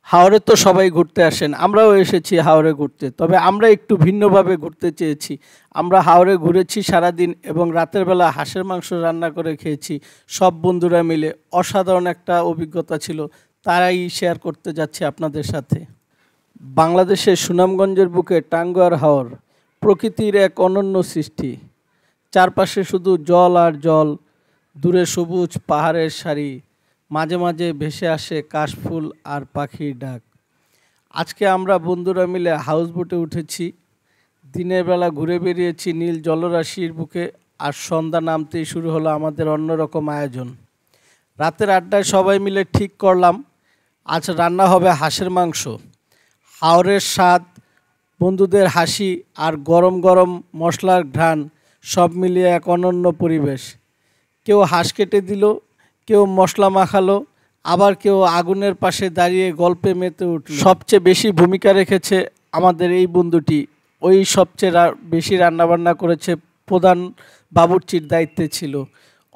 হাওরে তো সবাই ঘুরতে আসেন, আমরাও এসেছি হাওরে ঘুরতে। তবে আমরা একটু ভিন্নভাবে ঘুরতে চেয়েছি। আমরা হাওরে ঘুরেছি সারাদিন এবং রাতের বেলা হাঁসের মাংস রান্না করে খেয়েছি সব বন্ধুরা মিলে। অসাধারণ একটা অভিজ্ঞতা ছিল, তারাই শেয়ার করতে যাচ্ছি আপনাদের সাথে। বাংলাদেশের সুনামগঞ্জের বুকে টাঙ্গুয়ার হাওর প্রকৃতির এক অনন্য সৃষ্টি। চারপাশে শুধু জল আর জল, দূরে সবুজ পাহাড়ের সারি, মাঝে মাঝে ভেসে আসে কাশফুল আর পাখির ডাক। আজকে আমরা বন্ধুরা মিলে হাউস বোটে উঠেছি। দিনের বেলা ঘুরে বেরিয়েছি নীল জলরাশির বুকে, আর সন্ধ্যা নামতেই শুরু হলো আমাদের অন্যরকম আয়োজন। রাতের আড্ডায় সবাই মিলে ঠিক করলাম আজ রান্না হবে হাঁসের মাংস। হাওরের স্বাদ, বন্ধুদের হাসি আর গরম গরম মশলার ঘ্রাণ সব মিলিয়ে এক অনন্য পরিবেশ। কেউ হাঁস কেটে দিল, কেউ মশলা মাখালো, আবার কেউ আগুনের পাশে দাঁড়িয়ে গল্পে মেতে উঠল। সবচেয়ে বেশি ভূমিকা রেখেছে আমাদের এই বন্ধুটি, ওই সবচেয়ে বেশি রান্নাবান্না করেছে, প্রধান বাবুর্চির দায়িত্বে ছিল।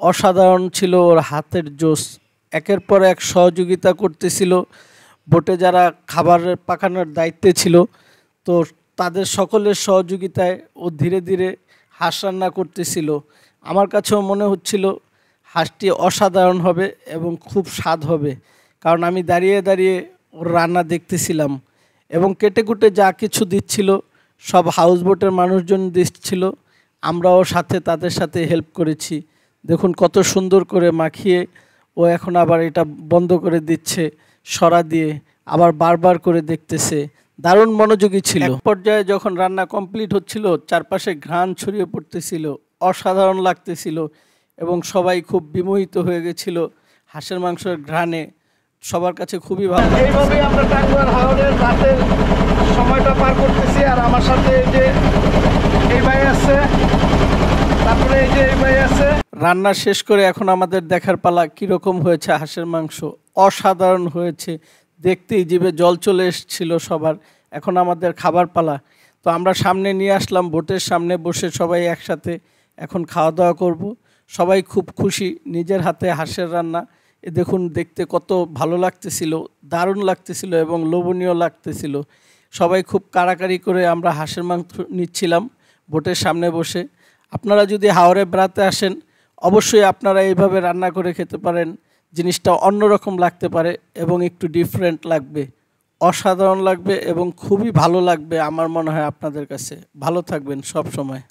অসাধারণ ছিল ওর হাতের জোশ। একের পর এক সহযোগিতা করতেছিল। বোটে যারা খাবার পাকানোর দায়িত্বে ছিল, তো তাদের সকলের সহযোগিতায় ও ধীরে ধীরে হাঁস রান্না করতেছিল। আমার কাছেও মনে হচ্ছিল হাঁসটি অসাধারণ হবে এবং খুব স্বাদ হবে, কারণ আমি দাঁড়িয়ে দাঁড়িয়ে ওর রান্না দেখতেছিলাম। এবং কেটে কুটে যা কিছু দিচ্ছিল সব হাউস বোটের মানুষজন দিচ্ছিল, আমরাও সাথে তাদের সাথে হেল্প করেছি। দেখুন কত সুন্দর করে মাখিয়ে ও এখন আবার এটা বন্ধ করে দিচ্ছে সরা দিয়ে, আবার বারবার করে দেখতেছে। দারুণ মনোযোগী ছিল। এক পর্যায়ে যখন রান্না কমপ্লিট হচ্ছিল, চারপাশে ঘ্রাণ ছড়িয়ে পড়তেছিল, অসাধারণ লাগতেছিল এবং সবাই খুব বিমোহিত হয়ে গেছিল হাঁসের মাংসের ঘ্রাণে। সবার কাছে খুবই ভালো। এইভাবেই আমরা টাঙ্গুয়ার হাওরের রাতের সময়টা পার করতেছি। আর আমার সাথে এই যে এই ভাই আছে, তারপরে এই যে এই ভাই আছে। রান্না শেষ করে এখন আমাদের দেখার পালা কীরকম হয়েছে হাঁসের মাংস। অসাধারণ হয়েছে, দেখতেই জিভে জল চলে এসেছিল সবার। এখন আমাদের খাবার পালা। তো আমরা সামনে নিয়ে আসলাম, বোটের সামনে বসে সবাই একসাথে এখন খাওয়া দাওয়া করব। সবাই খুব খুশি, নিজের হাতে হাঁসের রান্না। দেখুন দেখতে কত ভালো লাগতেছিল, দারুণ লাগতেছিল এবং লোভনীয় লাগতেছিল। সবাই খুব কাড়াকাড়ি করে আমরা হাঁসের মাংস নিচ্ছিলাম বোটের সামনে বসে। আপনারা যদি হাওরে বেড়াতে আসেন, অবশ্যই আপনারা এইভাবে রান্না করে খেতে পারেন। জিনিসটা অন্যরকম লাগতে পারে এবং একটু ডিফারেন্ট লাগবে, অসাধারণ লাগবে এবং খুবই ভালো লাগবে আমার মনে হয় আপনাদের কাছে। ভালো থাকবেন সব সময়।